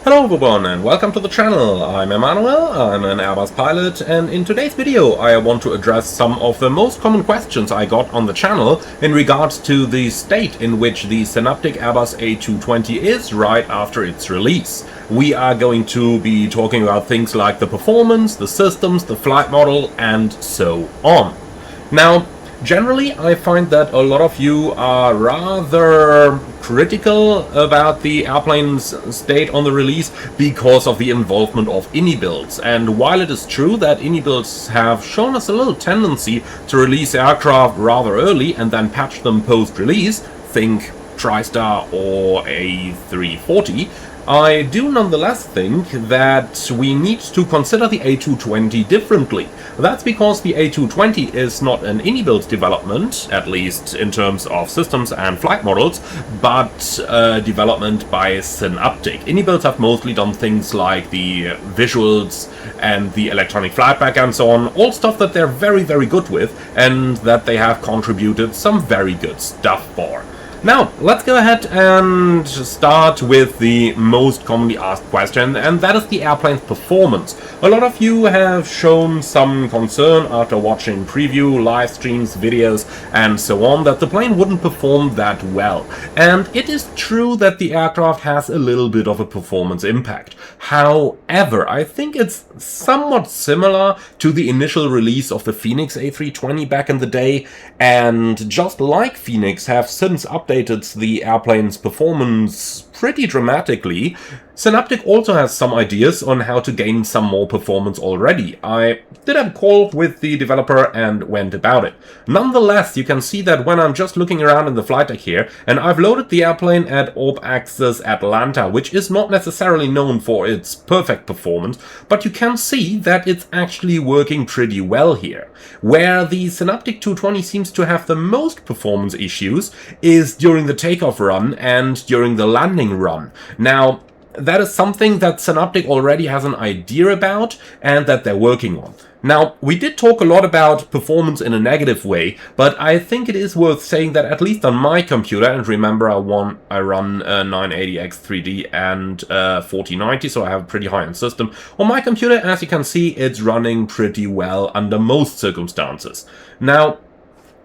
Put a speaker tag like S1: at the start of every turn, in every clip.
S1: Hello everyone and welcome to the channel. I'm Emmanuel, I'm an Airbus pilot, and in today's video I want to address some of the most common questions I got on the channel in regards to the state in which the Synaptic Airbus A220 is right after its release. We are going to be talking about things like the performance, the systems, the flight model, and so on. Now, generally, I find that a lot of you are rather critical about the airplane's state on the release because of the involvement of INI builds. And while it is true that INI builds have shown us a little tendency to release aircraft rather early and then patch them post-release, think TriStar or A340, I do nonetheless think that we need to consider the A220 differently. That's because the A220 is not an INI build development, at least in terms of systems and flight models, but development by Synaptic. INI builds have mostly done things like the visuals and the electronic flight pack and so on, all stuff that they're very good with and that they have contributed some very good stuff for. Now, let's go ahead and start with the most commonly asked question, and that is the airplane's performance. A lot of you have shown some concern after watching preview, live streams, videos, and so on, that the plane wouldn't perform that well. And it is true that the aircraft has a little bit of a performance impact. However, I think it's somewhat similar to the initial release of the Phoenix A320 back in the day, and just like Phoenix have since updated the airplane's performance pretty dramatically, Synaptic also has some ideas on how to gain some more performance already. I did have a call with the developer and went about it. Nonetheless, you can see that when I'm just looking around in the flight deck here, and I've loaded the airplane at Orb Axis Atlanta, which is not necessarily known for its perfect performance, but you can see that it's actually working pretty well here. Where the Synaptic 220 seems to have the most performance issues is during the takeoff run and during the landing run. Now, that is something that Synaptic already has an idea about and that they're working on. Now, we did talk a lot about performance in a negative way, but I think it is worth saying that at least on my computer, and remember I run 980X3D and 4090, so I have a pretty high-end system. On my computer, as you can see, it's running pretty well under most circumstances. Now,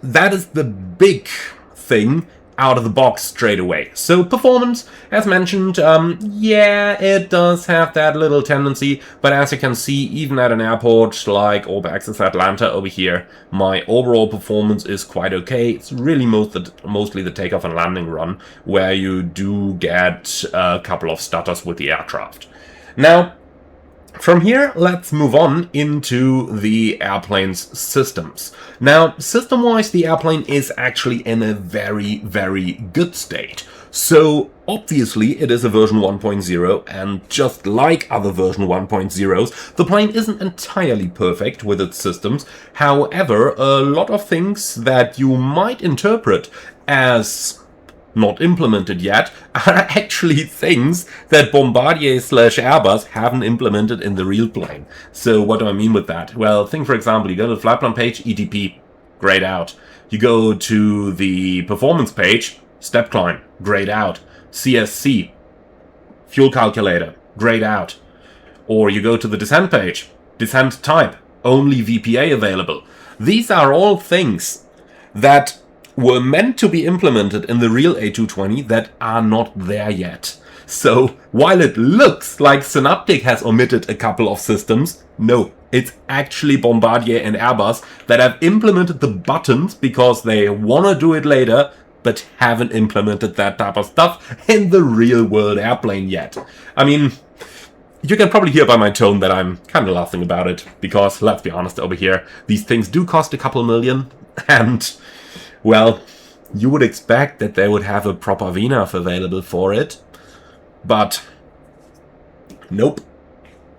S1: that is the big thing out of the box straight away. So performance, as mentioned, yeah, it does have that little tendency, but as you can see, even at an airport like Orb Axis Atlanta over here, my overall performance is quite okay. It's really mostly the takeoff and landing run, where you do get a couple of stutters with the aircraft. Now, from here, let's move on into the airplane's systems. Now, system-wise, the airplane is actually in a very good state. So, obviously, it is a version 1.0, and just like other version 1.0s, the plane isn't entirely perfect with its systems. However, a lot of things that you might interpret as not implemented yet are actually things that Bombardier/Airbus haven't implemented in the real plane. So what do I mean with that? Well, think for example, you go to the flight plan page, ETP, grayed out. You go to the performance page, step climb, grayed out. CSC, fuel calculator, grayed out. Or you go to the descent page, descent type, only VPA available. These are all things that were meant to be implemented in the real A220 that are not there yet. So, while it looks like Synaptic has omitted a couple of systems, no, it's actually Bombardier and Airbus that have implemented the buttons because they want to do it later, but haven't implemented that type of stuff in the real world airplane yet. I mean, you can probably hear by my tone that I'm kind of laughing about it, because, let's be honest over here, these things do cost a couple million, and well, you would expect that they would have a proper VNAV available for it, but nope.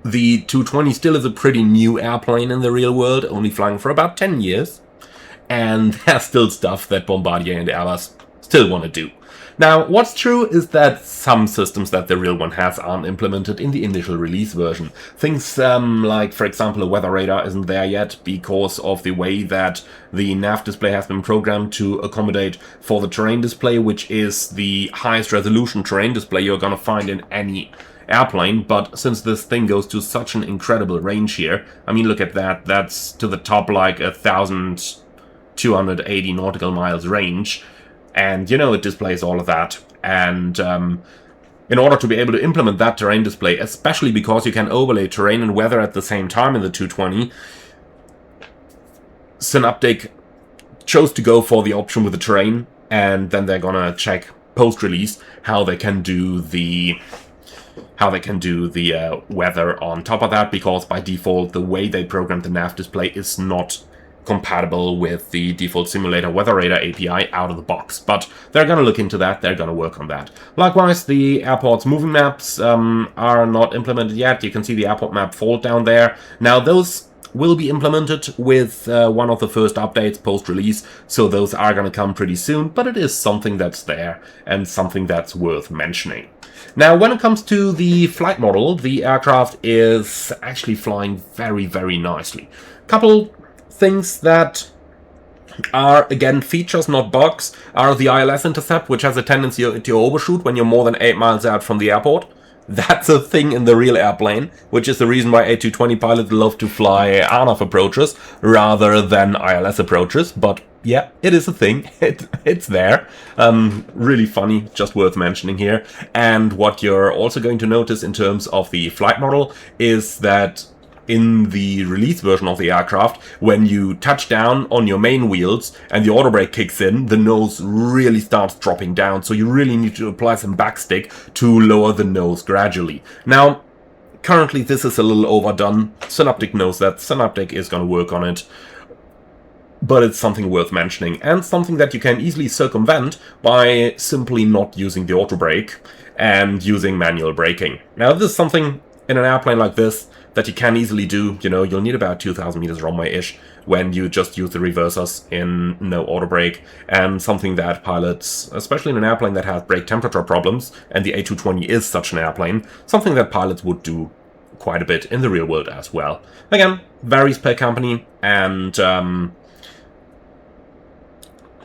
S1: The 220 still is a pretty new airplane in the real world, only flying for about 10 years, and there's still stuff that Bombardier and Airbus still want to do. Now, what's true is that some systems that the real one has aren't implemented in the initial release version. Things like, for example, a weather radar isn't there yet because of the way that the nav display has been programmed to accommodate for the terrain display, which is the highest resolution terrain display you're gonna find in any airplane. But since this thing goes to such an incredible range here, I mean, look at that, that's to the top like 1,280 nautical miles range. And, you know, it displays all of that. And in order to be able to implement that terrain display, especially because you can overlay terrain and weather at the same time in the 220, Synaptic chose to go for the option with the terrain, and then they're gonna check post-release how they can do the weather on top of that, because by default the way they programmed the nav display is not compatible with the default simulator weather radar API out of the box. But they're going to look into that, they're going to work on that. Likewise, the airport's moving maps are not implemented yet. You can see the airport map fault down there. Now those will be implemented with one of the first updates post-release, so those are going to come pretty soon, but it is something that's there and something that's worth mentioning. Now, when it comes to the flight model, the aircraft is actually flying very, very nicely. Couple things that are, again, features, not bugs, are the ILS intercept, which has a tendency to overshoot when you're more than 8 miles out from the airport. That's a thing in the real airplane, which is the reason why A220 pilots love to fly RNAV approaches rather than ILS approaches. But yeah, it is a thing. It's there. Really funny, just worth mentioning here. And what you're also going to notice in terms of the flight model is that in the release version of the aircraft, when you touch down on your main wheels and the auto brake kicks in, the nose really starts dropping down, so you really need to apply some backstick to lower the nose gradually. Now, currently this is a little overdone. Synaptic knows that. Synaptic is going to work on it. But it's something worth mentioning, and something that you can easily circumvent by simply not using the auto brake and using manual braking. Now, this is something in an airplane like this that you can easily do. You know, you'll need about 2,000 meters runway-ish when you just use the reversers in no auto brake, and something that pilots, especially in an airplane that has brake temperature problems, and the A220 is such an airplane, something that pilots would do quite a bit in the real world as well. Again, varies per company, and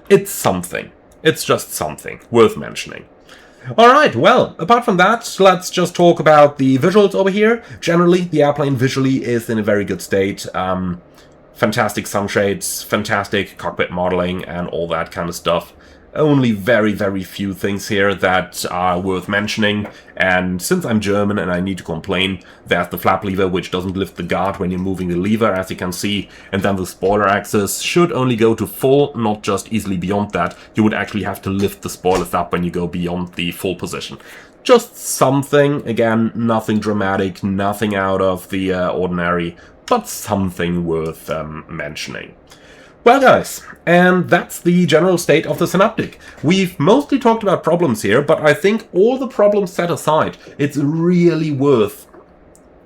S1: it's something. It's just something worth mentioning. Alright, well, apart from that, let's just talk about the visuals over here. Generally, the airplane visually is in a very good state. Fantastic sunshades, fantastic cockpit modeling, and all that kind of stuff. Only very, very few things here that are worth mentioning, and since I'm German and I need to complain, there's the flap lever, which doesn't lift the guard when you're moving the lever, as you can see, and then the spoiler axis should only go to full, not just easily beyond that. You would actually have to lift the spoilers up when you go beyond the full position. Just something, again, nothing dramatic, nothing out of the ordinary, but something worth mentioning. Well guys, and that's the general state of the Synaptic. We've mostly talked about problems here, but I think all the problems set aside, it's really worth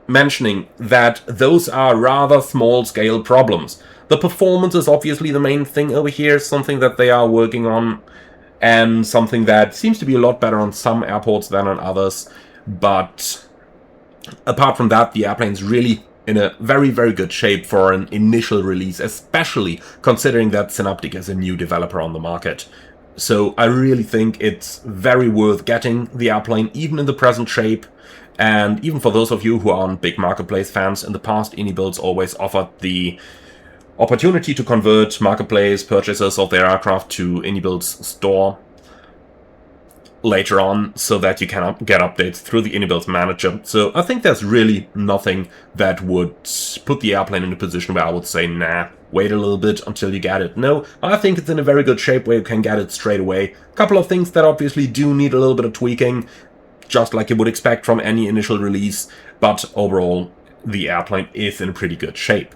S1: mentioning that those are rather small-scale problems. The performance is obviously the main thing over here, something that they are working on, and something that seems to be a lot better on some airports than on others. But apart from that, the airplane's really in a very, very good shape for an initial release, especially considering that Synaptic is a new developer on the market. So I really think it's very worth getting the airplane, even in the present shape. And even for those of you who aren't big Marketplace fans, in the past, Builds always offered the opportunity to convert Marketplace purchasers of their aircraft to Builds store later on, so that you can get updates through the Builds manager. So I think there's really nothing that would put the airplane in a position where I would say, nah, wait a little bit until you get it. No, I think it's in a very good shape where you can get it straight away. A couple of things that obviously do need a little bit of tweaking, just like you would expect from any initial release, but overall, the airplane is in pretty good shape.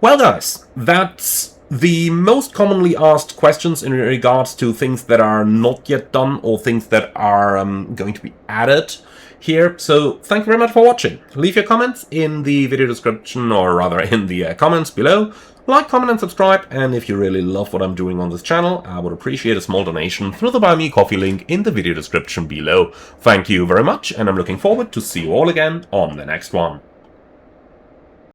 S1: Well guys, that's the most commonly asked questions in regards to things that are not yet done or things that are going to be added here. So thank you very much for watching. Leave your comments in the video description, or rather in the comments below. Like, comment and subscribe, and if you really love what I'm doing on this channel, I would appreciate a small donation through the Buy Me Coffee link in the video description below. Thank you very much, and I'm looking forward to see you all again on the next one.